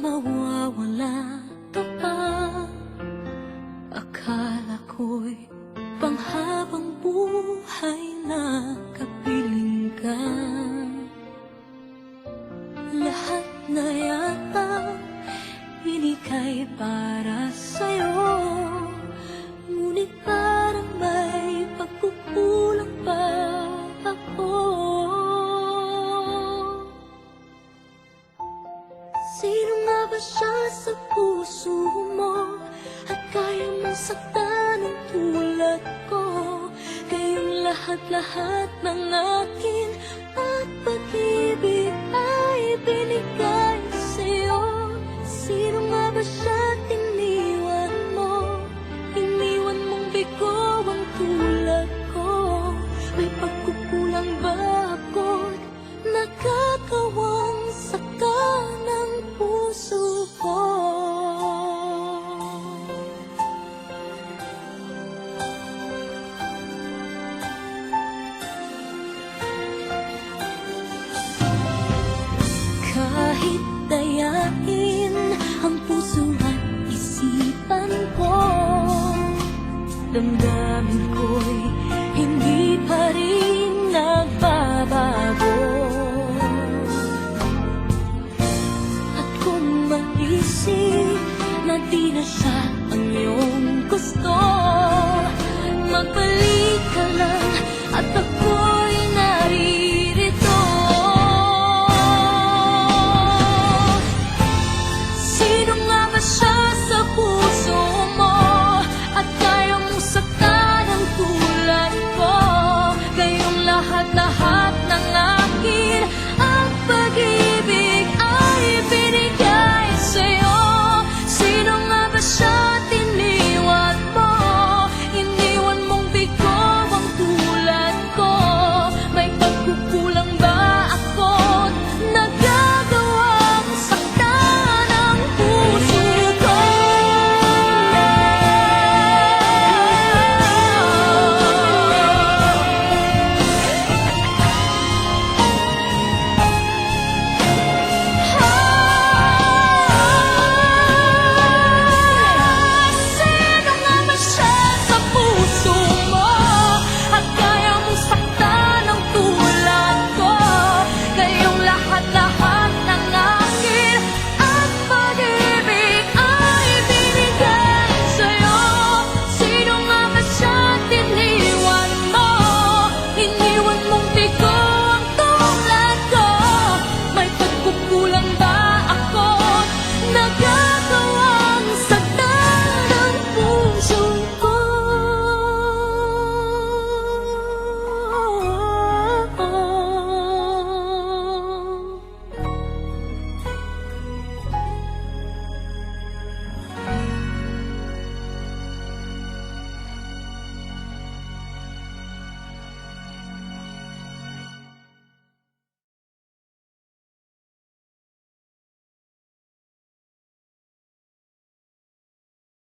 mawawala ka pa. Akala ko'y panghabang buhay na kapiling ka. Lahat na yata inika'y para sa'yo, ngunit parang may pagkukulang pa ako. Sino nga ba siya sa puso mo at kaya mong saktan ng tulad ko? Kayong lahat-lahat ng akin at pag-ibig ay binigay sa'yo. Sino nga ba siya iniwan mo? Iniwan mong bigo ang tulad ko. May pagkukulang ba ako't nakakawang saka ng puso ko? Kahit dayain ang puso at isipan ko, damdamin ko'y hindi pa rin nagbabago. At kung mag-isip na di na siya ang iyong gusto, magbalik ka lang